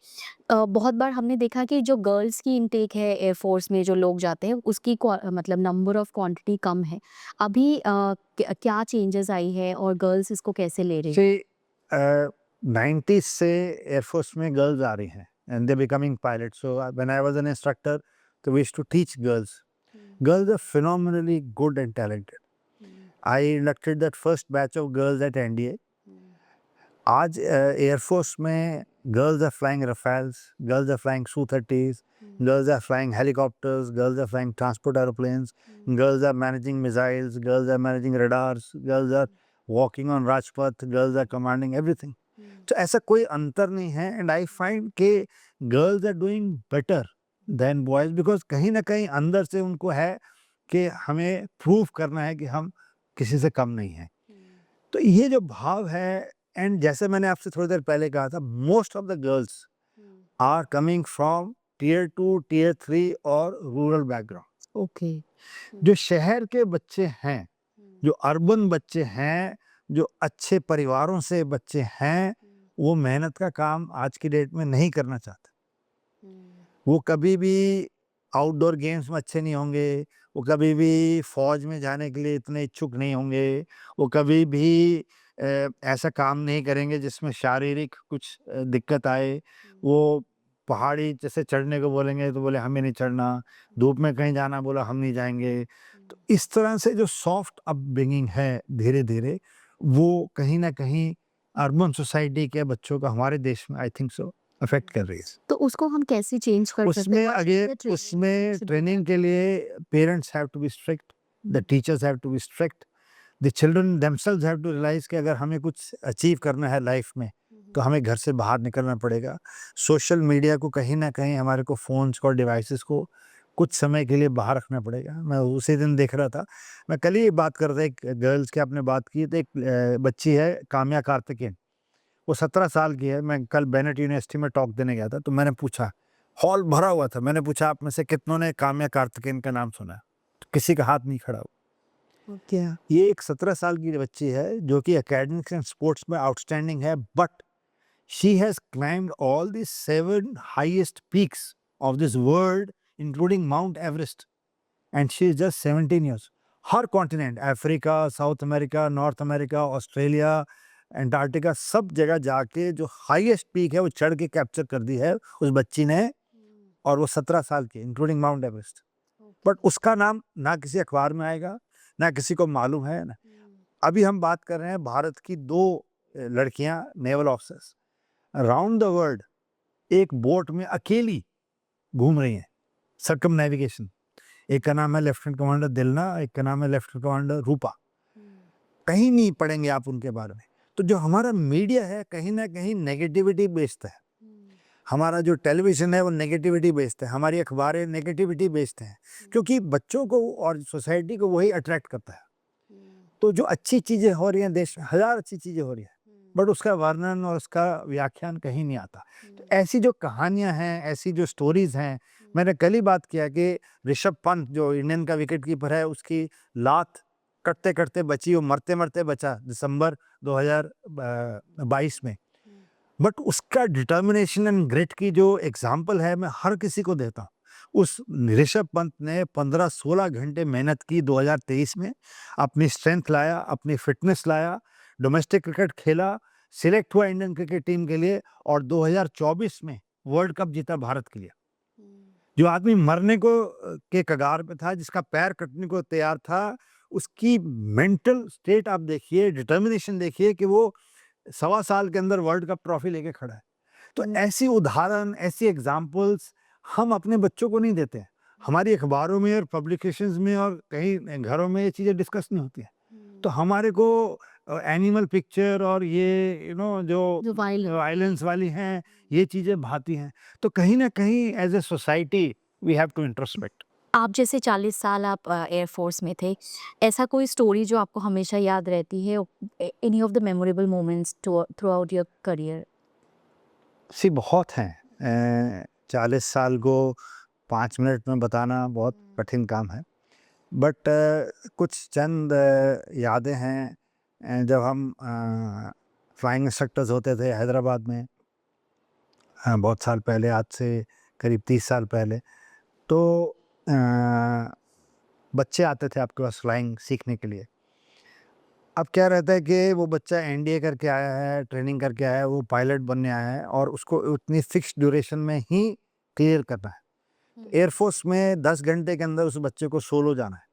बहुत बार हमने देखा कि जो गर्ल्स की इनटेक है एयरफोर्स में जो लोग जाते हैं उसकी मतलब नंबर ऑफ क्वांटिटी कम है। अभी क्या चेंजेस आई है और गर्ल्स इसको कैसे ले रही हैं? See, 90s से एयरफोर्स में गर्ल्स आ रही हैं and they becoming pilot. So when I was an instructor, तो we used to teach girls. Girls are phenomenally good and talented. I inducted that first batch of girls at NDA. आज Air Force में girls are flying Rafales, girls are flying Su-30s, girls are flying helicopters, girls are flying transport aeroplanes, girls are managing missiles, girls are managing radars, girls are walking on Rajpath, girls are commanding everything. तो ऐसा कोई अंतर नहीं है and I find के girls are doing better than boys, because कहीं ना कहीं अंदर से उनको है कि हमें प्रूव करना है कि हम किसी से कम नहीं हैं। तो ये जो भाव है, एंड जैसे मैंने आपसे थोड़ी देर पहले कहा था, most of the girls are coming from tier 2, tier 3 और रूरल बैकग्राउंड। ओके। जो शहर के बच्चे हैं, जो अर्बन बच्चे हैं, जो अच्छे परिवारों से बच्चे हैं, वो मेहनत का काम आज की डेट में नहीं करना चाहते। वो कभी भी आउटडोर गेम्स में अच्छे नहीं होंगे, वो कभी भी फौज में जाने के लिए इतने इच्छुक नहीं होंगे, वो कभी भी ऐसा काम नहीं करेंगे जिसमें शारीरिक कुछ दिक्कत आए। वो पहाड़ी जैसे चढ़ने को बोलेंगे तो बोले हमें नहीं चढ़ना, धूप में कहीं जाना बोला हम नहीं जाएंगे। तो इस तरह से जो सॉफ्ट अपब्रिंगिंग है धीरे-धीरे, वो कहीं न कहीं अर्बन सोसाइटी के बच्चों को हमारे देश में आई थिंक सो अफेक्ट कर रही है। तो उसको हम कैसे चेंज कर सकते उसमें हैं? What should be again the training उसमें should be ट्रेनिंग done? के लिए parents have to be strict, the teachers have to be strict, the children themselves have to realise कि अगर हमें कुछ अचीव करना है लाइफ में तो हमें घर से बाहर निकलना पड़ेगा। सोशल मीडिया को कहीं ना कहीं हमारे को फ़ोन्स को और डिवाइसेस को कुछ समय के लिए बाहर रखना पड़ेगा। मैं उसी दिन देख रहा था, मैं कल ही बात कर रहा था, एक गर्ल्स की आपने बात की, तो एक बच्ची है काम्या कार्तिकेयन, वो 17 साल की है। मैं कल बेनेट यूनिवर्सिटी में टॉक देने गया था, तो मैंने पूछा, हॉल भरा हुआ था, मैंने पूछा आप में से कितनों ने काम्या कार्तिकेयन का नाम सुना है? तो किसी का हाथ नहीं खड़ा हुआ। क्या? ये एक 17 साल की बच्ची है जो कि एकेडमिक्स एंड स्पोर्ट्स में आउटस्टैंडिंग है, but she has climbed all the 7 highest peaks of this world including mount Everest, and she is just 17 years. Her continent, Africa, south America, north America, Australia, Antarctica, सब जगह जाके जो highest peak है वो चढ़ के capture कर दी है उस बच्ची ने, और वो 17 साल की, इंक्लूडिंग माउंट एवरेस्ट। बट उसका नाम ना किसी अखबार में आएगा, ना किसी को मालूम है ना। अभी हम बात कर रहे हैं भारत की 2 लड़कियां naval officers around the world एक बोट में अकेली घूम रही हैं, सर्कम नेविगेशन। एक का नाम है लेफ्टिनेंट कमांडर दिलना, एक का नाम है लेफ्टिनेंट कमांडर रूपा। कहीं नहीं पढ़ेंगे आप उनके बारे में। तो जो हमारा मीडिया है कहीं ना कहीं नेगेटिविटी बेस्ड है, हमारा जो टेलीविज़न है वो नेगेटिविटी बेस्ड है, हमारी अखबारें नेगेटिविटी बेस्ड हैं, क्योंकि बच्चों को और सोसाइटी को वही अट्रैक्ट करता है। तो जो अच्छी चीज़ें हो रही हैं देश में, हज़ार अच्छी चीज़ें हो रही हैं, बट उसका वर्णन और उसका व्याख्यान कहीं नहीं आता। तो ऐसी जो कहानियाँ हैं, ऐसी जो स्टोरीज़ हैं, मैंने कल ही बात किया कि ऋषभ पंत जो इंडियन का विकेट कीपर है, उसकी लात कटते-कटते बची, वो मरते-मरते बचा दिसंबर 2022 में। बट उसका डिटर्मिनेशन एंड ग्रिट की जो एग्जाम्पल है, मैं हर किसी को देता हूँ। उस ऋषभ पंत ने 15-16 घंटे मेहनत की 2023 में, अपनी स्ट्रेंथ लाया, अपनी फिटनेस लाया, डोमेस्टिक क्रिकेट खेला, सिलेक्ट हुआ इंडियन क्रिकेट टीम के लिए, और 2024 में वर्ल्ड कप जीता भारत के लिए। जो आदमी मरने को के कगार पे था, जिसका पैर कटने को तैयार था, उसकी मेंटल स्टेट आप देखिए, डिटर्मिनेशन देखिए कि वो 1.25 साल के अंदर वर्ल्ड कप ट्रॉफी लेके खड़ा है। तो ऐसी उदाहरण, ऐसी एग्जाम्पल्स हम अपने बच्चों को नहीं देते हैं। हमारी अखबारों में और पब्लिकेशंस में और कहीं घरों में ये चीज़ें डिस्कस नहीं होती हैं। तो हमारे को एनिमल पिक्चर और ये जो वायलेंस वाली हैं, ये चीज़ें भाती हैं। तो कहीं ना कहीं as a society we have to introspect. आप जैसे 40 साल आप एयरफोर्स में थे, ऐसा कोई स्टोरी जो आपको हमेशा याद रहती है, any of the memorable moments throughout your career? See बहुत हैं। 40 साल को 5 मिनट में बताना बहुत कठिन काम है। बट कुछ चंद यादें हैं जब हम फ्लाइंग इंस्ट्रक्टर्स होते थे हैदराबाद में, बहुत साल पहले, आज से करीब 30 साल पहले। तो बच्चे आते थे आपके पास फ्लाइंग सीखने के लिए। अब क्या रहता है कि वो बच्चा एनडीए करके आया है, ट्रेनिंग करके आया है, वो पायलट बनने आया है और उसको उतनी फिक्स ड्यूरेशन में ही क्लियर करना है। एयरफोर्स में 10 घंटे के अंदर उस बच्चे को सोलो जाना है।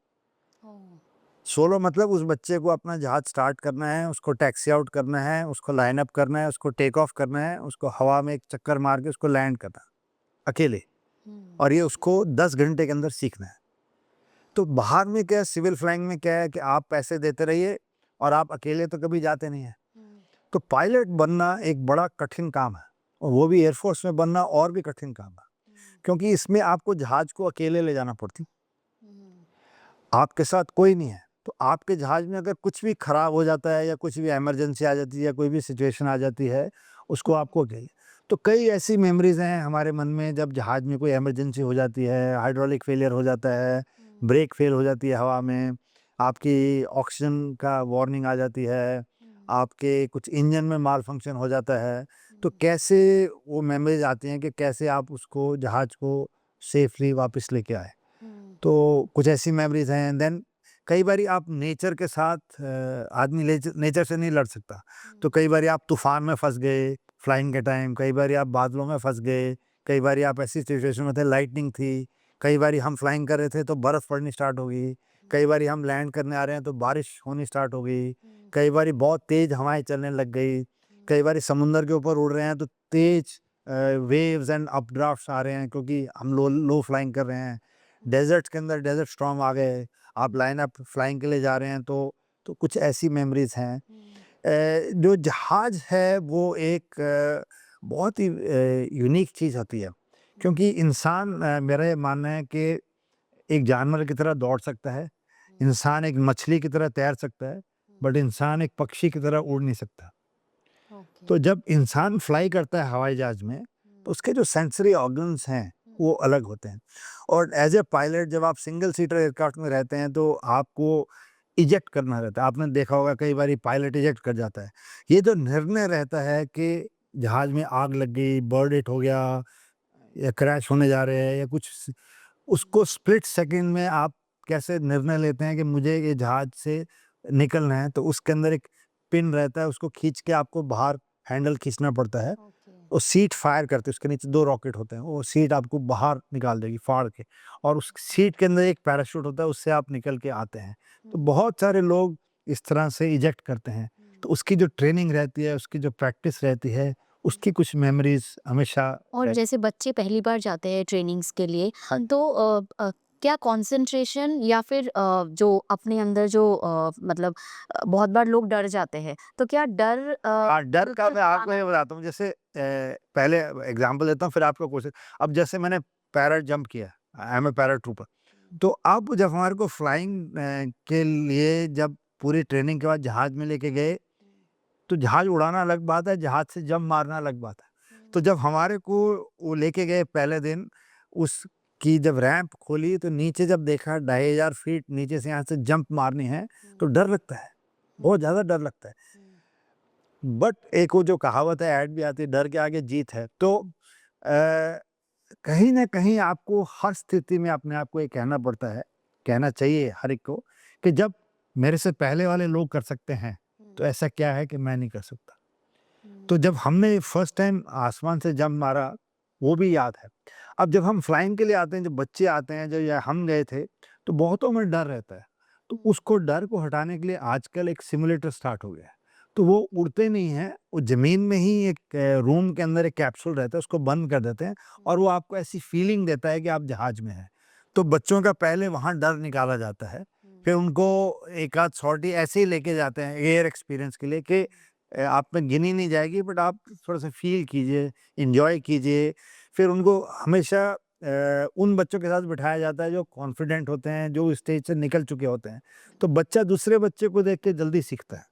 सोलो मतलब उस बच्चे को अपना जहाज स्टार्ट करना है, उसको टैक्सी आउट करना है, उसको लाइन अप करना है, उसको टेक ऑफ करना है, उसको हवा में एक चक्कर मार के उसको लैंड करना है, अकेले। और ये उसको 10 घंटे के अंदर सीखना है। तो बाहर में क्या है, सिविल फ्लाइंग में क्या है कि आप पैसे देते रहिए और आप अकेले तो कभी जाते नहीं हैं। तो पायलट बनना एक बड़ा कठिन काम है, और वो भी एयरफोर्स में बनना और भी कठिन काम है, क्योंकि इसमें आपको जहाज को अकेले ले जाना पड़ती, आपके साथ कोई नहीं है। तो आपके जहाज में अगर कुछ भी खराब हो जाता है या कुछ भी इमरजेंसी आ जाती है या कोई भी सिचुएशन आ जाती है, उसको आपको अकेले। तो कई ऐसी मेमोरीज हैं हमारे मन में, जब जहाज में कोई इमरजेंसी हो जाती है, हाइड्रोलिक फेलियर हो जाता है, ब्रेक फेल हो जाती है हवा में, आपकी ऑक्सीजन का वार्निंग आ जाती है, आपके कुछ इंजन में माल फंक्शन हो जाता है। तो कैसे वो मेमोरीज आती हैं कि कैसे आप उसको जहाज को सेफली वापस लेके आए। तो कुछ ऐसी मेमोरीज हैं। देन कई बारी आप नेचर के साथ, आदमी नेचर से नहीं लड़ सकता, तो कई बारी आप तूफान में फंस गए फ्लाइंग के टाइम, कई बारी आप बादलों में फंस गए, कई बारी आप ऐसी सिचुएशन में थे लाइटनिंग थी, कई बारी हम फ्लाइंग कर रहे थे तो बर्फ़ पड़नी स्टार्ट हो गई, कई बारी हम लैंड करने आ रहे हैं तो बारिश होनी स्टार्ट हो गई, कई बारी बहुत तेज़ हवाएं चलने लग गई, कई बारी समुंदर के ऊपर उड़ रहे हैं तो तेज़ वेव्स एंड अपड्राफ्ट्स आ रहे हैं, क्योंकि हम लो लो फ्लाइंग कर रहे हैं। डेजर्ट्स के अंदर डेजर्ट स्टॉर्म आ गए, आप लाइन अप फ्लाइंग के लिए जा रहे हैं, तो कुछ ऐसी मेमोरीज हैं। जो जहाज है वो एक बहुत ही यूनिक चीज़ होती है, क्योंकि इंसान, मेरा ये मानना है कि एक जानवर की तरह दौड़ सकता है, इंसान एक मछली की तरह तैर सकता है, बट इंसान एक पक्षी की तरह उड़ नहीं सकता। तो जब इंसान फ्लाई करता है हवाई जहाज में, तो उसके जो सेंसरी ऑर्गन्स हैं वो अलग होते हैं। और एज ए पायलट जब आप सिंगल सीटर एयरक्राफ्ट में रहते हैं तो आपको इजेक्ट करना रहता है। आपने देखा होगा कई बार पायलट इजेक्ट कर जाता है। ये जो निर्णय रहता है कि जहाज में आग लग गई, बर्न हिट हो गया, या क्रैश होने जा रहे हैं या कुछ, उसको स्प्लिट सेकंड में आप कैसे निर्णय लेते हैं कि मुझे ये जहाज से निकलना है। तो उसके अंदर एक पिन रहता है, उसको खींच के आपको बाहर हैंडल खींचना पड़ता है। वो सीट फायर करती है, उसके नीचे 2 रॉकेट होते हैं, वो सीट आपको बाहर निकाल देगी फाड़ के, और उस सीट के अंदर एक पैराशूट होता है, उससे आप निकल के आते हैं। तो बहुत सारे लोग इस तरह से इजेक्ट करते हैं। तो उसकी जो ट्रेनिंग रहती है, उसकी जो प्रैक्टिस रहती है, उसकी कुछ मेमोरीज हमेशा और जैसे बच्चे पहली बार जाते हैं ट्रेनिंग्स के लिए, हाँ। तो क्या कंसंट्रेशन या फिर जो अपने अंदर जो मतलब बहुत बार लोग डर जाते हैं, तो क्या डर डर का मैं आपको ये बताता हूँ। जैसे पहले एग्जांपल देता हूँ, फिर आपका क्वेश्चन। अब जैसे मैंने पैरा जंप किया, आई एम ए पैराट्रूपर। तो अब जब हमारे को फ्लाइंग के लिए जब पूरी ट्रेनिंग के बाद जहाज में लेके गए, तो जहाज उड़ाना अलग बात है, जहाज से जंप मारना अलग बात है। तो जब हमारे को वो लेके गए पहले दिन, उसकी जब रैंप खोली तो नीचे जब देखा 2500 फीट नीचे से यहाँ से जंप मारनी है, तो डर लगता है, बहुत ज़्यादा डर लगता है। बट एक वो जो कहावत है, ऐड भी आती है, डर के आगे जीत है। तो कहीं न कहीं आपको हर स्थिति में अपने आप को ये कहना पड़ता है, कहना चाहिए हर एक को, कि जब मेरे से पहले वाले लोग कर सकते हैं, तो ऐसा क्या है कि मैं नहीं कर सकता। तो जब हमने फर्स्ट टाइम आसमान से जंप मारा, वो भी याद है। अब जब हम फ्लाइंग के लिए आते हैं, जब बच्चे आते हैं, जब या हम गए थे, तो बहुतों में डर रहता है। तो उसको डर को हटाने के लिए आजकल एक सिमुलेटर स्टार्ट हो गया है। तो वो उड़ते नहीं हैं, वो ज़मीन में ही एक रूम के अंदर एक कैप्सूल रहता है, उसको बंद कर देते हैं, और वो आपको ऐसी फीलिंग देता है कि आप जहाज में हैं। तो बच्चों का पहले वहाँ डर निकाला जाता है, फिर उनको एक आध सॉर्टी ऐसे ही लेके जाते हैं एयर एक्सपीरियंस के लिए कि आप में गिनी नहीं जाएगी, बट आप थोड़ा-सा फ़ील कीजिए, एन्जॉय कीजिए। फिर उनको हमेशा उन बच्चों के साथ बिठाया जाता है जो कॉन्फिडेंट होते हैं, जो स्टेज से निकल चुके होते हैं। तो बच्चा दूसरे बच्चे को देख के जल्दी सीखता है।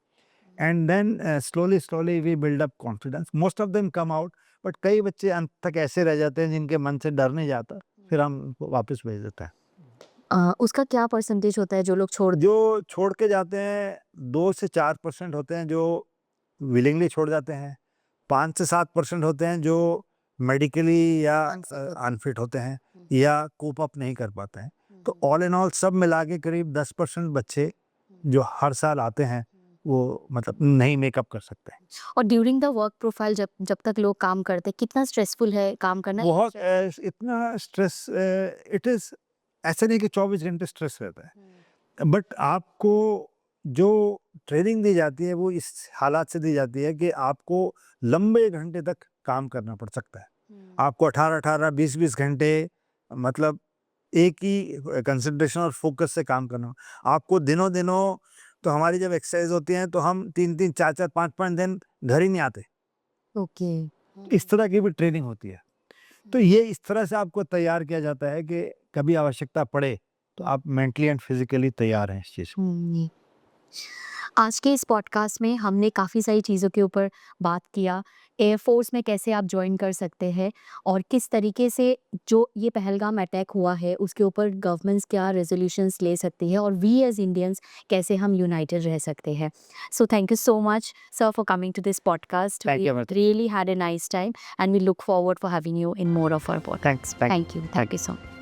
And then slowly we build up confidence. Most of them come out, but कई बच्चे अंत तक ऐसे रह जाते हैं जिनके मन से डर नहीं जाता। फिर हम उनको वापस भेज देते हैं। उसका क्या परसेंटेज होता है जो लोग छोड़ जो छोड़ के जाते हैं 2 से 4% होते हैं जो विलिंगली छोड़ जाते हैं, 5 से 7% होते हैं जो मेडिकली या अनफिट होते हैं या कोप अप नहीं कर पाते हैं। तो ऑल इन ऑल सब मिला के करीब 10% बच्चे जो हर साल आते हैं वो मतलब नहीं मेकअप कर सकते हैं। और ड्यूरिंग द वर्क प्रोफाइल जब जब तक लोग काम करते हैं कितना स्ट्रेसफुल है काम करना? बहुत इतना स्ट्रेस इट इज़ ऐसा नहीं कि 24 घंटे स्ट्रेस रहता है, बट आपको जो ट्रेनिंग दी जाती है वो इस हालात से दी जाती है कि आपको लंबे घंटे तक काम करना पड़ सकता है। आपको 18-18, 20-20 घंटे मतलब एक ही कंसंट्रेशन और फोकस से काम करना। आपको दिनों-दिनों तो हमारी जब एक्सरसाइज होती है तो हम 3-3, 4-4, 5-5 दिन घर ही नहीं आते। ओके। इस तरह की भी ट्रेनिंग होती है। तो ये इस तरह से आपको तैयार किया जाता है कि कभी आवश्यकता पड़े तो आप मेंटली एंड फिजिकली तैयार हैं इस चीज़ को। आज के इस पॉडकास्ट में हमने काफ़ी सारी चीज़ों के ऊपर बात किया। एयरफोर्स में कैसे आप जॉइन कर सकते हैं और किस तरीके से जो ये पहलगाम अटैक हुआ है उसके ऊपर गवर्नमेंट्स क्या रेजोल्यूशंस ले सकती है और वी एज इंडियंस कैसे हम यूनाइटेड रह सकते हैं। So thank you so much sir for coming to this podcast. Thank you, Amrita. Really had a nice time and we look forward for having you in more of our podcast. Thanks. Thank you so much.